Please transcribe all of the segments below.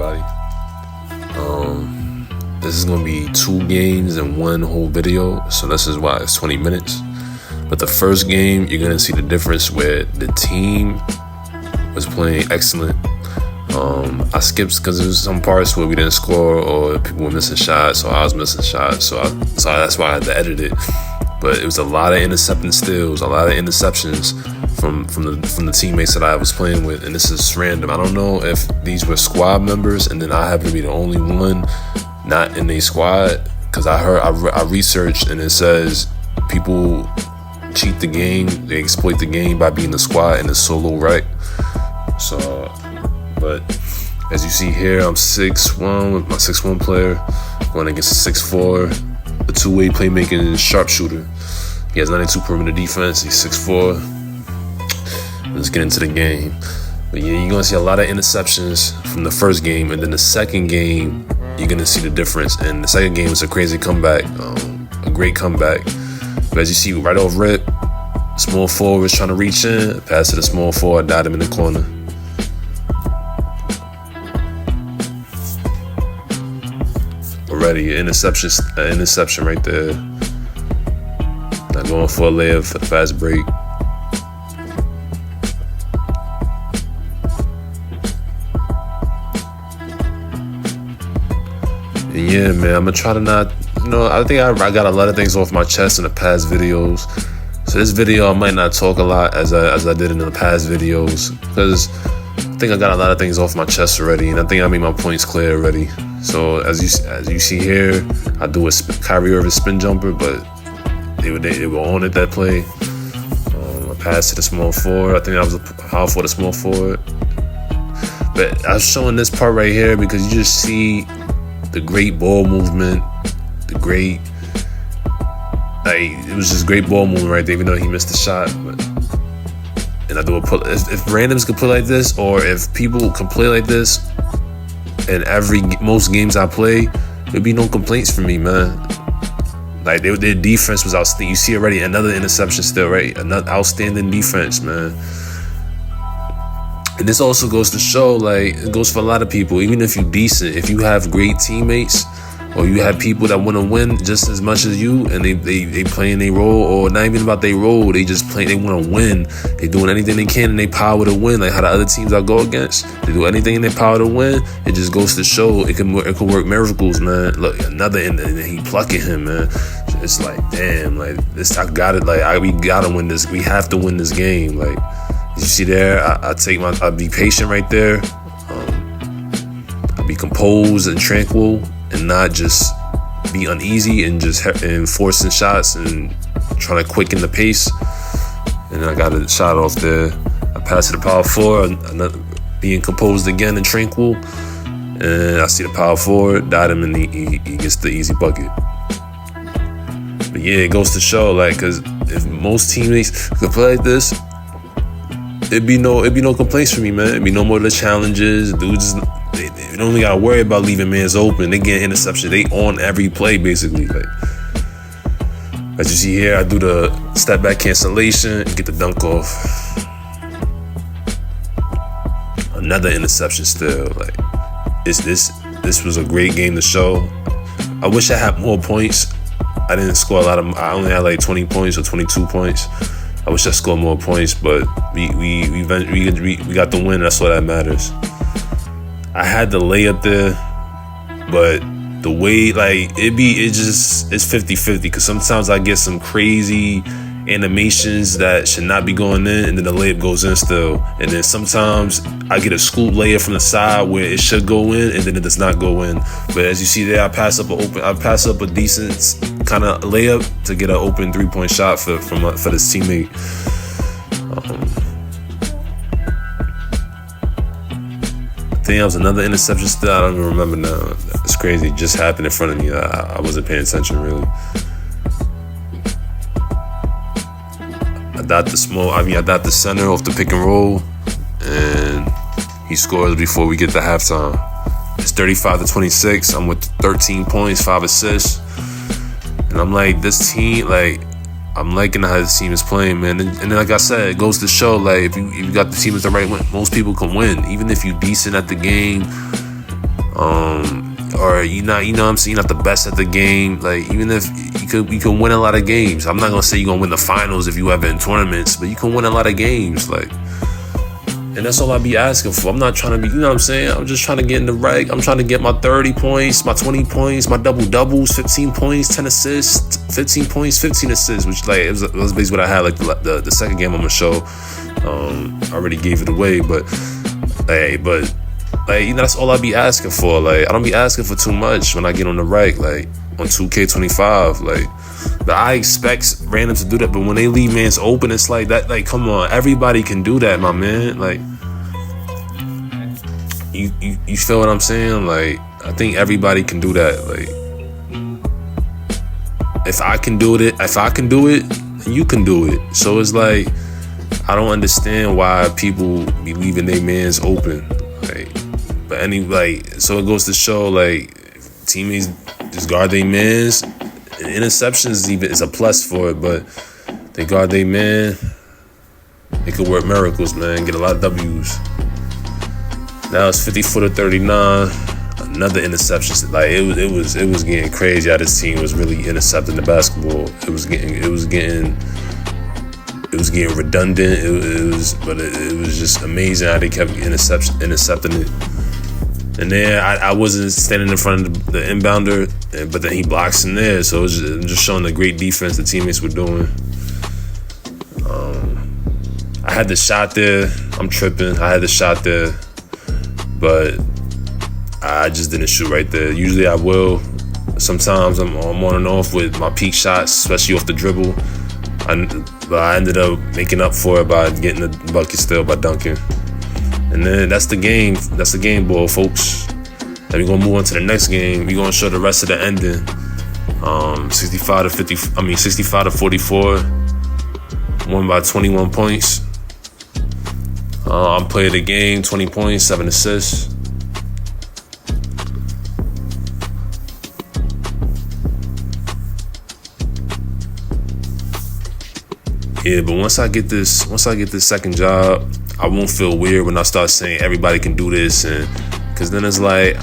everybody. This is gonna be 2 games in one whole video, so this is why it's 20 minutes. But the first game, you're gonna see the difference where the team was playing excellent. I skipped because there was some parts where we didn't score or people were missing shots, or I was missing shots, so that's why I had to edit it. But it was a lot of intercepting steals, a lot of interceptions from the teammates that I was playing with, and this is random. I don't know if these were squad members, and then I happen to be the only one not in a squad, because I researched and it says people cheat the game, they exploit the game by being the squad and the solo right. So, but as you see here, I'm 6'1" with my 6'1" player going against a 6'4", a two-way playmaking sharpshooter. He has 92 perimeter defense. He's 6'4". Let's get into the game. But yeah, you're gonna see a lot of interceptions from the first game, and then the second game, you're gonna see the difference. And the second game was a crazy comeback, a great comeback. But as you see, right off rip, small forward was trying to reach in, pass to the small forward, died him in the corner. Already, interception right there. Not going for a layup for the fast break. And yeah, man, I'm gonna try to not, I think I got a lot of things off my chest in the past videos. So this video, I might not talk a lot as I did in the past videos, because I think I got a lot of things off my chest already, and I think I made my points clear already. So as you see here, I do a Kyrie Irving spin jumper, but they were on it that play. I passed to the small forward. I think I was a power for the small forward. But I was showing this part right here because you just see the great ball movement, it was just great ball movement right there, even though he missed the shot. And I do a pull. If randoms could play like this, or if people can play like this, and most games I play, there'd be no complaints from me, man. Like their defense was outstanding. You see already another interception still, right? Another outstanding defense, man. And this also goes to show, like, it goes for a lot of people. Even if you're decent, if you have great teammates, or you have people that want to win just as much as you, and they playing their role, or not even about their role, they just play. They want to win. They doing anything they can in their power to win. Like how the other teams I go against, they do anything in their power to win. It just goes to show it can work miracles, man. Look, another, and he plucking him, man. It's like, damn, like this, I got it. Like we gotta win this. We have to win this game. Like you see there, I be patient right there. I be composed and tranquil, and not just be uneasy and forcing shots and trying to quicken the pace. And I got a shot off there. I pass to the power forward, being composed again and tranquil. And I see the power forward, died him, and he gets the easy bucket. But yeah, it goes to show, like, because if most teammates could play like this, it'd be no complaints for me, man. It'd be no more of the challenges. Dudes, they don't even gotta worry about leaving mans open. They get interception. They on every play, basically. Like, as you see here, I do the step back cancellation and get the dunk off. Another interception still. Like, this was a great game to show. I wish I had more points. I didn't score a lot of. I only had like 20 points or 22 points. I wish I scored more points, but we got the win. That's all that matters. I had the layup there, but the way, like, it's 50-50, because sometimes I get some crazy animations that should not be going in, and then the layup goes in still. And then sometimes I get a scoop layup from the side where it should go in, and then it does not go in. But as you see there, I pass up a decent kind of layup to get an open 3-point shot for this teammate. I think that was another interception still. I don't even remember now. It's crazy. It just happened in front of me. I wasn't paying attention really. I dot the center off the pick and roll, and he scores before we get to halftime. It's 35-26. I'm with 13 points, 5 assists. And I'm like, this team, like, I'm liking how this team is playing, man. And then, like I said, it goes to show, like, if you got the team with the right win, most people can win. Even if you're decent at the game, Or you know what I'm saying, you're not the best at the game. Like, even if you can win a lot of games. I'm not gonna say you're gonna win the finals if you ever in tournaments, but you can win a lot of games. Like, and that's all I be asking for. I'm not trying to be, you know what I'm saying? I'm just trying to get in the reg. I'm trying to get my 30 points, my 20 points, my double-doubles, 15 points, 10 assists, 15 points, 15 assists, which, like, it was basically what I had, like, the second game I'm going to show. I already gave it away, but, like, you know, that's all I be asking for. Like, I don't be asking for too much when I get on the reg, like, on 2K25, like. But I expect random to do that, but when they leave mans open, it's like that. Like, come on, everybody can do that, my man. Like, you feel what I'm saying? Like, I think everybody can do that. Like, if I can do it, then you can do it. So it's like, I don't understand why people be leaving their mans open. Like, but so it goes to show, like, teammates just guard their mans. Interceptions even is a plus for it, but they guard their man. They could work miracles, man. Get a lot of W's. Now it's 54-39. Another interception. Like, it was getting crazy how this team was really intercepting the basketball. It was getting redundant. It was just amazing how they kept intercepting it. And then I wasn't standing in front of the inbounder, but then he blocks in there. So it was just showing the great defense the teammates were doing. I had the shot there. I'm tripping. I had the shot there, but I just didn't shoot right there. Usually I will. Sometimes I'm on and off with my peak shots, especially off the dribble. But I ended up making up for it by getting the bucket still by dunking. And then that's the game. That's the game ball, folks. Then we're gonna move on to the next game. We're gonna show the rest of the ending. 65 to 44. Won by 21 points. I'm player of the game, 20 points, 7 assists. Yeah, but once I get this second job, I won't feel weird when I start saying everybody can do this, and because then it's like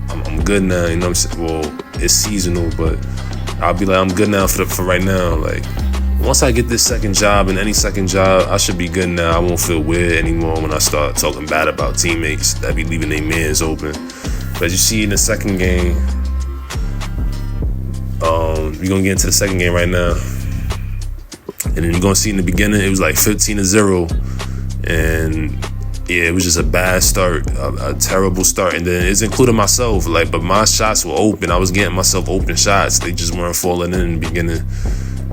I'm good now. You know what I'm saying? Well, it's seasonal, but I'll be like, I'm good now for right now. Like, once I get this second job and any second job, I should be good now. I won't feel weird anymore when I start talking bad about teammates that be leaving their mans open. But you see in the second game, we're gonna get into the second game right now. And then you're gonna see in the beginning, it was like 15-0. And yeah, it was just a bad start, a terrible start. And then it's including myself, like, but my shots were open. I was getting myself open shots. They just weren't falling in the beginning.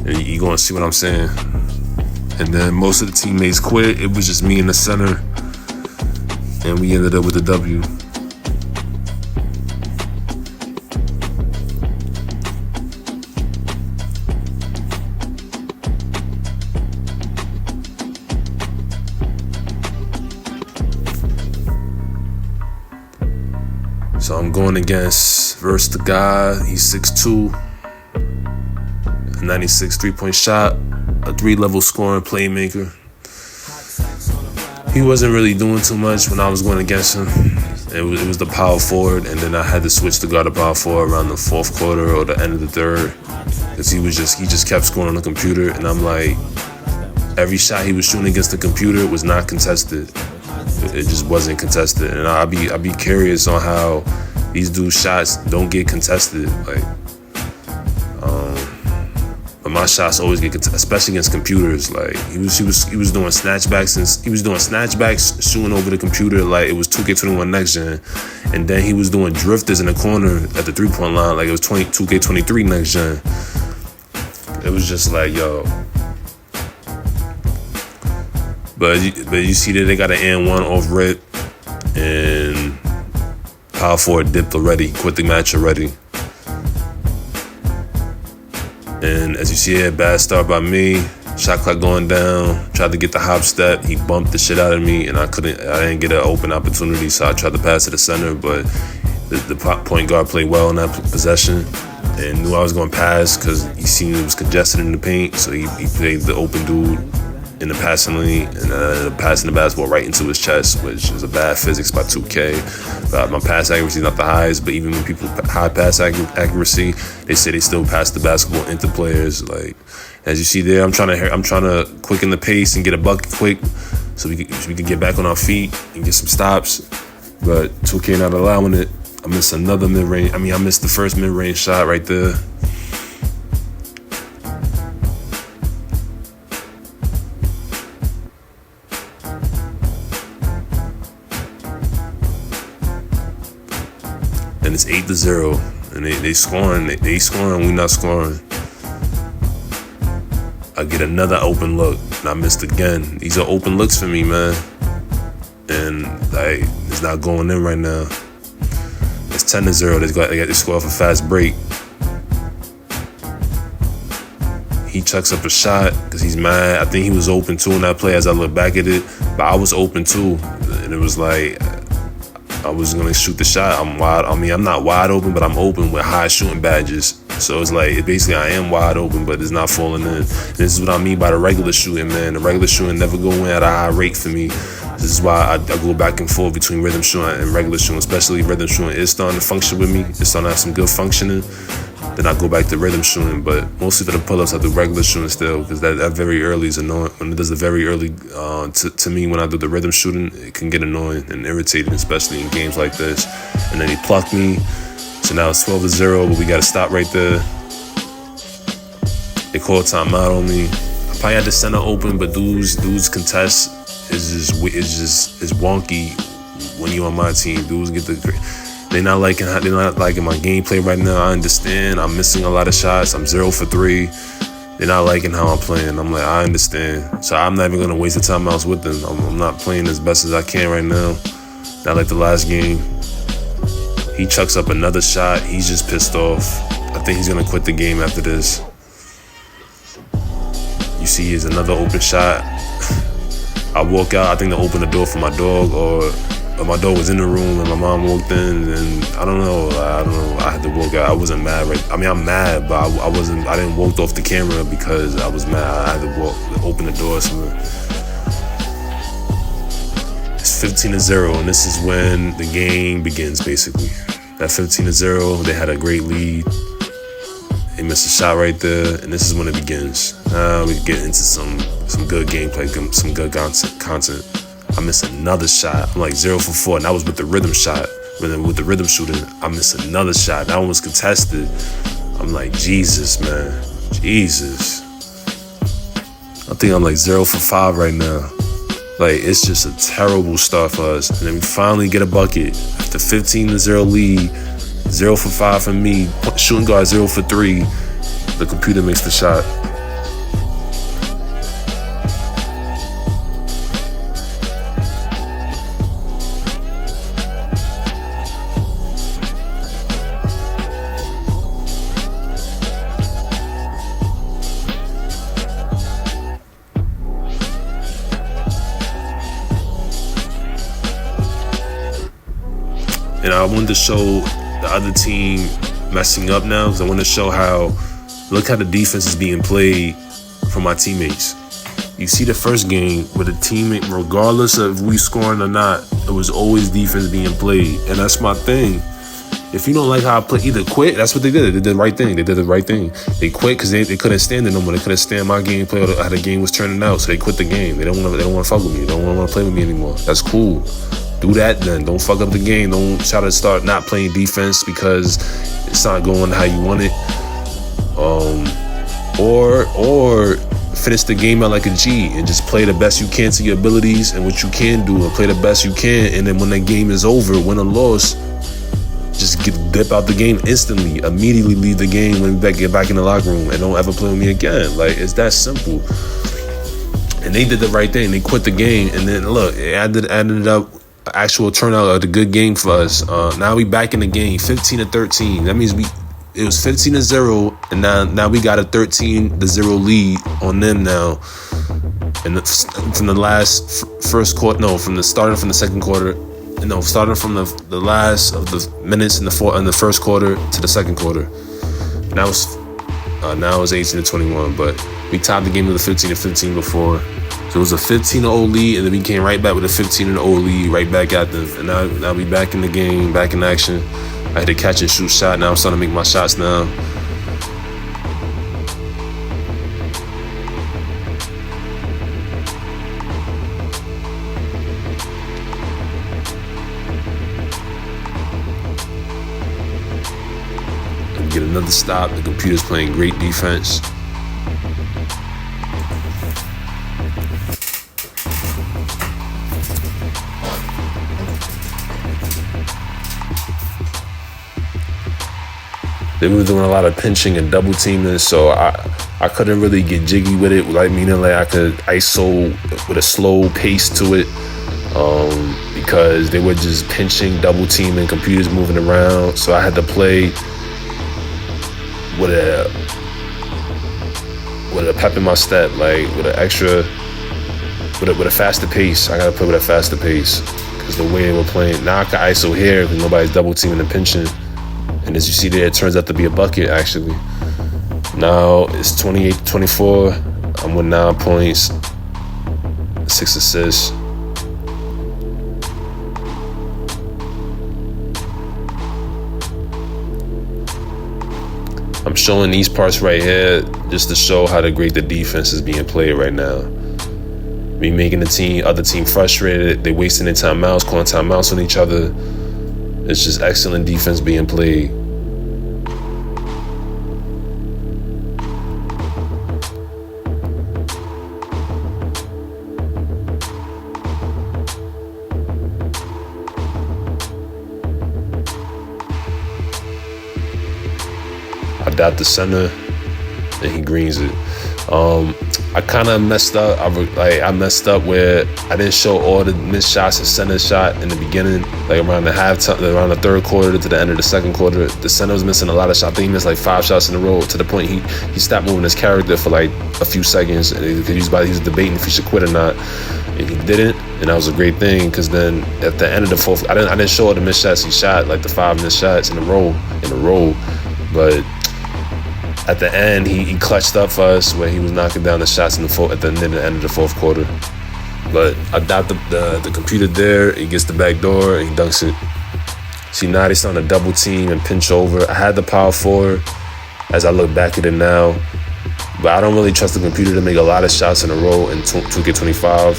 And you're gonna see what I'm saying. And then most of the teammates quit. It was just me in the center. And we ended up with a W. So I'm going versus the guy. He's 6'2", a 96 3-point shot, a 3-level scoring playmaker. He wasn't really doing too much when I was going against him. It was the power forward, and then I had to switch to guard the power forward around the fourth quarter or the end of the third, because he just kept scoring on the computer, and I'm like, every shot he was shooting against the computer was not contested. It just wasn't contested, and I'd be curious on how these dudes' shots don't get contested. Like, but my shots always get contested, especially against computers. Like, he was doing snatchbacks, and he was doing snatchbacks, shooting over the computer like it was 2K21 Next Gen, and then he was doing drifters in the corner at the 3-point line like it was 2K23 Next Gen. It was just like, yo. But you see that they got an and 1 off rip, and power forward dipped already, quit the match already. And as you see here, bad start by me. Shot clock going down. Tried to get the hop step. He bumped the shit out of me, and I didn't get an open opportunity, so I tried to pass to the center, but the point guard played well in that possession and knew I was going to pass because he seen it was congested in the paint, so he played the open dude. in the passing lane and passing the basketball right into his chest, which is a bad physics by 2K. But my pass accuracy is not the highest, but even when people high pass accuracy, they say they still pass the basketball into players. Like as you see there, I'm trying to quicken the pace and get a bucket quick, so we can get back on our feet and get some stops. But 2K not allowing it. I missed another mid-range. I missed the first mid-range shot right there. And it's 8-0, and they scoring. They scoring. We not scoring. I get another open look, and I missed again. These are open looks for me, man, and like it's not going in right now. It's 10-0. They got to score off a fast break. He chucks up a shot because he's mad. I think he was open too in that play as I look back at it, but I was open too, and it was like I was gonna shoot the shot. I'm wide. I'm not wide open, but I'm open with high shooting badges. So it's like basically I am wide open, but it's not falling in. And this is what I mean by the regular shooting, man. The regular shooting never go in at a high rate for me. This is why I go back and forth between rhythm shooting and regular shooting, especially rhythm shooting is starting to function with me. It's starting to have some good functioning. Then I go back to rhythm shooting, but mostly for the pull-ups I do regular shooting still, because that very early is annoying. When it does the very early, to me, when I do the rhythm shooting, it can get annoying and irritating, especially in games like this. And then he plucked me, so now it's 12-0, but we got to stop right there. They call timeout on me. I probably had the center open, but dudes contest is wonky when you on my team. Dudes get the. They're not liking my gameplay right now. I understand. I'm missing a lot of shots. I'm 0 for 3. They're not liking how I'm playing. I'm like, I understand. So I'm not even gonna waste the timeouts with them. I'm not playing as best as I can right now. Not like the last game. He chucks up another shot. He's just pissed off. I think he's gonna quit the game after this. You see, here's another open shot. I walk out. I think they open the door for my dog, or my dog was in the room and my mom walked in, and I don't know. I had to walk out. I wasn't mad, right? I'm mad, but I didn't walk off the camera because I was mad. I had to open the door. So it's 15-0, and this is when the game begins, basically. At 15-0, they had a great lead. They missed a shot right there, and this is when it begins. Now we get into some good gameplay, some good content. I missed another shot. I'm like 0 for 4, and that was with the rhythm shot. With the rhythm shooting, I missed another shot. That one was contested. I'm like, Jesus, man. Jesus. I think I'm like 0 for 5 right now. Like, it's just a terrible start for us. And then we finally get a bucket. After 15-0 lead, 0 for 5 for me. Shooting guard 0 for 3. The computer makes the shot. And I wanted to show the other team messing up now, because I want to show look how the defense is being played from my teammates. You see the first game with a teammate, regardless of we scoring or not, it was always defense being played. And that's my thing. If you don't like how I play, either quit. That's what they did. They did the right thing. They quit because they couldn't stand it no more. They couldn't stand my gameplay or how the game was turning out. So they quit the game. They don't want to fuck with me. They don't want to play with me anymore. That's cool. Do that then. Don't fuck up the game. Don't try to start not playing defense because it's not going how you want it. Or finish the game out like a G and just play the best you can to your abilities and what you can do, and play the best you can. And then when that game is over, win or loss, just dip out the game instantly. Immediately leave the game when we get back in the locker room, and don't ever play with me again. Like, it's that simple. And they did the right thing. They quit the game, and then look, it ended up actual turnout of the good game for us. Now we back in the game, 15-13. That means it was 15-0, and now we got a 13-0 lead on them now. And from the starting from the second quarter, starting from the last of the minutes in the first quarter to the second quarter. Now it's 18-21, but we tied the game with a 15-15 before. So it was a 15-0 lead, and then we came right back with a 15-0 lead, right back at them. And now we back in the game, back in action. I had to catch and shoot shot. Now I'm starting to make my shots now. Get another stop. The computer's playing great defense. They were doing a lot of pinching and double teaming, so I couldn't really get jiggy with it. Like, meaning like I could ISO with a slow pace to it, because they were just pinching, double teaming, computers moving around. So I had to play with a pep in my step, like with a faster pace. I gotta play with a faster pace because the way they were playing. Now I can ISO here because nobody's double teaming and pinching. And as you see there, it turns out to be a bucket, actually. Now it's 28-24. I'm with 9 points, 6 assists. I'm showing these parts right here just to show how great the defense is being played right now. Me making the other team frustrated. They wasting their timeouts, calling timeouts on each other. It's just excellent defense being played. I dot the center, and he greens it. I kind of messed up. I messed up where I didn't show all the missed shots and center shot in the beginning, like around the halftime, around the third quarter to the end of the second quarter. The center was missing a lot of shots. I think he missed like 5 shots in a row to the point he stopped moving his character for like a few seconds, and he was debating if he should quit or not, and he didn't. And that was a great thing because then at the end of the fourth, I didn't show all the missed shots he shot, like the 5 missed shots in a row, but at the end, he clutched up for us where he was knocking down the shots at the end of the fourth quarter. But I dot the computer there. He gets the back door and he dunks it. See, now they're starting to double team and pinch over. I had the power forward as I look back at it now. But I don't really trust the computer to make a lot of shots in a row in 2K25.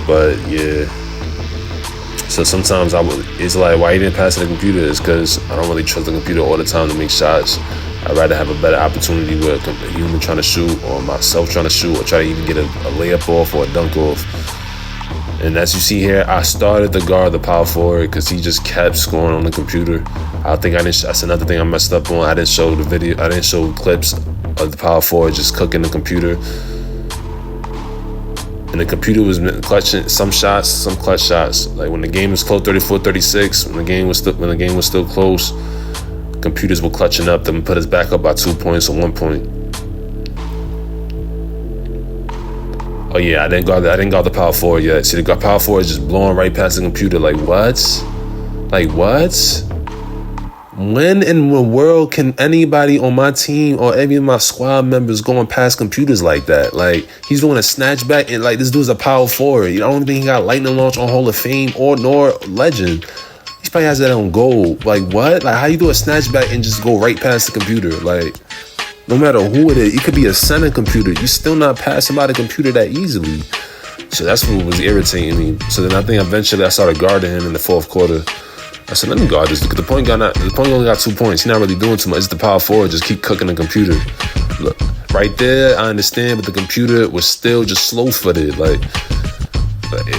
But yeah. So sometimes it's like, why you didn't pass to the computer? Is because I don't really trust the computer all the time to make shots. I'd rather have a better opportunity with a human trying to shoot, or myself trying to shoot, or try to even get a layup off or a dunk off. And as you see here, I started to guard the power forward because he just kept scoring on the computer. That's another thing I messed up on. I didn't show the video. I didn't show clips of the power forward just cooking the computer. And the computer was clutching some shots, some clutch shots. Like when the game was close, 34-36, when the game was still close, computers were clutching up them, put us back up by 2 points or 1 point. Oh yeah, I didn't guard the power forward yet. See, the power forward is just blowing right past the computer. Like what? Like what? When in the world can anybody on my team or any of my squad members going past computers like that? Like, he's doing a snatchback, and like, this dude's a power forward. You don't think he got lightning launch on Hall of Fame nor legend. He probably has that on goal. Like, what? Like, how you do a snatchback and just go right past the computer? Like, no matter who it is, it could be a center computer. You still not passing by the computer that easily. So that's what was irritating me. So then I think eventually I started guarding him in the fourth quarter. I said, let me guard this because the point only got 2 points. He's not really doing too much. It's the power forward. Just keep cooking the computer. Look, right there, I understand, but the computer was still just slow-footed. Like,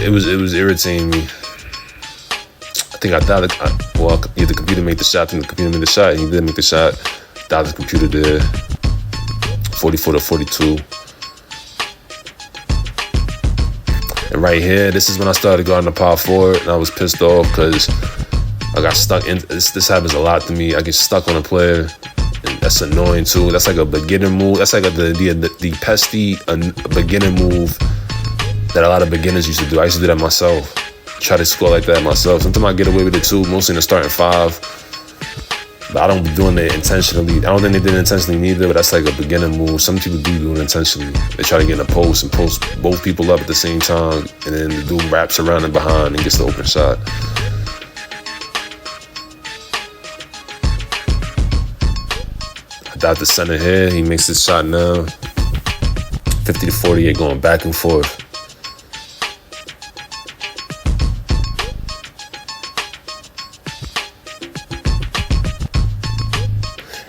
it was irritating me. I think I thought the computer made the shot. I think the computer made the shot. He did make the shot. Thought the computer did. 44-42. And right here, this is when I started guarding the power forward, and I was pissed off because I got stuck in this happens a lot to me. I get stuck on a player, and that's annoying too. That's like a beginner move. That's like the pesty beginner move that a lot of beginners used to do. I used to do that myself. Try to score like that myself. Sometimes I get away with it too, mostly in the starting 5. But I don't be doing it intentionally. I don't think they did it intentionally neither, but that's like a beginner move. Some people do it intentionally. They try to get in a post and post both people up at the same time, and then the dude wraps around and behind and gets the open shot. I dot the center here. He makes his shot now. 50-48 going back and forth.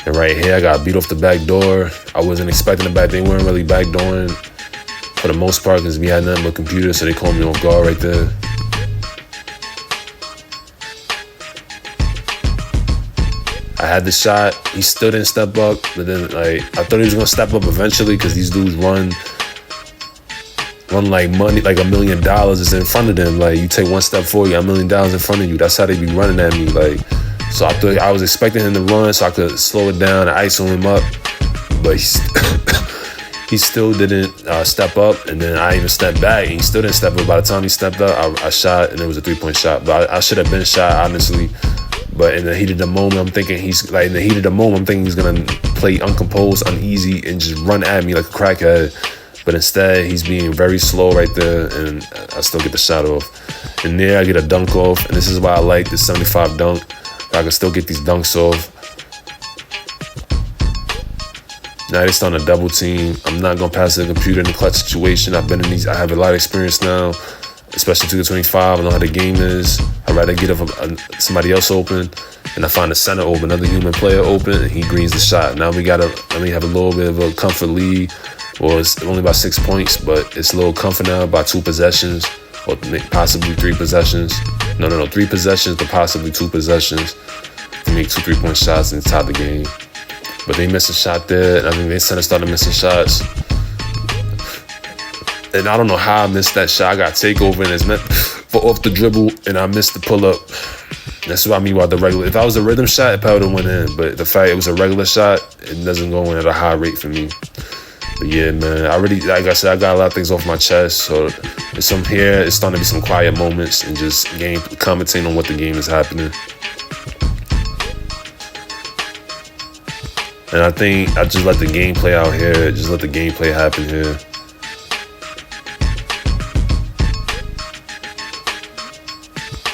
And right here, I got beat off the back door. I wasn't expecting the back. They weren't really backdooring for the most part because we had nothing but computers, so they called me off guard right there. I had the shot. He still didn't step up, but then I thought he was gonna step up eventually because these dudes run like money, like $1 million is in front of them. Like you take one step forward, you got $1 million in front of you. That's how they be running at me. Like. So I was expecting him to run so I could slow it down and ISO him up, but he still didn't step up, and then I even stepped back, and he still didn't step up. By the time he stepped up, I shot, and it was a 3-point shot. But I should have been shot, honestly. But in the heat of the moment, I'm thinking he's gonna play uncomposed, uneasy, and just run at me like a crackhead. But instead, he's being very slow right there, and I still get the shot off. And there, I get a dunk off, and this is why I like this 75 dunk. I can still get these dunks off. Now they're starting to double team. I'm not gonna pass the computer in the clutch situation. I've been in these. I have a lot of experience now, especially 2K25. I know how the game is. I'd rather get somebody else open, and I find the center open, another human player open, and he greens the shot. Now we have a little bit of a comfort lead. Well, it's only about 6 points, but it's a little comfort now by 2 possessions, or possibly 3 possessions. No, 3 possessions, but possibly 2 possessions to make 2 3-point shots and tie the game. But they missed a shot there, and I think they center started missing shots. And I don't know how I missed that shot. I got takeover, and it's meant for off the dribble, and I missed the pull-up. That's what I mean by the regular. If I was a rhythm shot, it probably would have went in. But the fact it was a regular shot, it doesn't go in at a high rate for me. But yeah, man, like I said, I got a lot of things off my chest. So it's starting to be some quiet moments and just commentating on what the game is happening. And I think I just let the game play out here. Just let the gameplay happen here.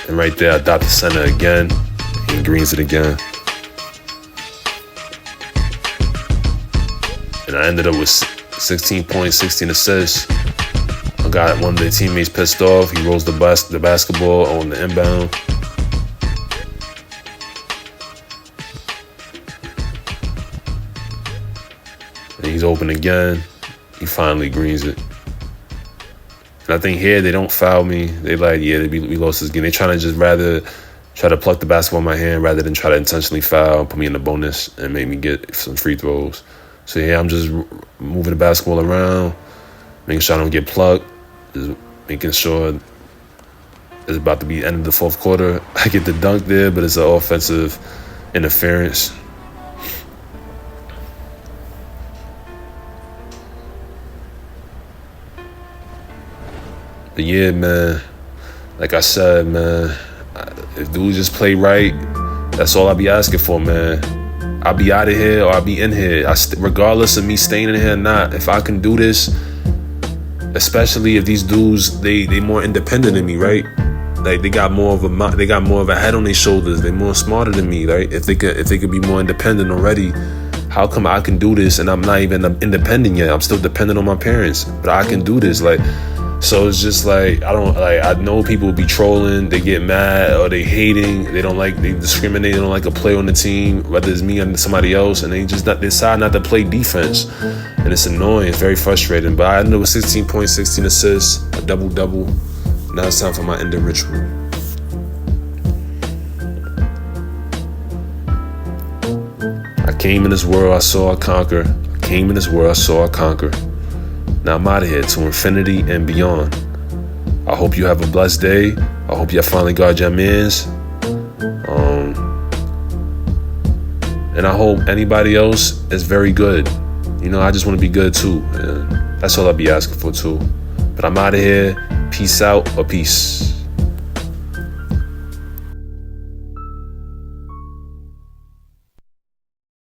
And right there, I dot the center again. He greens it again. And I ended up with 16 points, 16 assists. I got one of their teammates pissed off. He rolls the basketball on the inbound. And he's open again. He finally greens it. And I think here they don't foul me. They we lost this game. They trying to just rather try to pluck the basketball in my hand rather than try to intentionally foul, put me in the bonus, and make me get some free throws. So yeah, I'm just moving the basketball around, making sure I don't get plucked, just making sure it's about to be the end of the fourth quarter. I get the dunk there, but it's an offensive interference. But yeah, man, like I said, man, if dudes just play right, that's all I be asking for, man. I'll be out of here or I'll be in here. Regardless of me staying in here or not, if I can do this, especially if these dudes, they more independent than me, right? Like they got more of a head on their shoulders. They're more smarter than me, right? If they could be more independent already, how come I can do this and I'm not even independent yet? I'm still dependent on my parents, but I can do this, like. So it's just like, I know people be trolling, they get mad or they hating, they discriminate, they don't like a play on the team, whether it's me or somebody else, and they decide not to play defense. And it's annoying, it's very frustrating. But I ended up with 16 points, 16 assists, a double-double. Now it's time for my ending ritual. I came in this world, I saw I conquer. I came in this world, I saw I conquer. Now I'm out of here to infinity and beyond. I hope you have a blessed day. I hope you finally got your mans. And I hope anybody else is very good. You know, I just want to be good too. And that's all I'll be asking for too. But I'm out of here. Peace out or peace.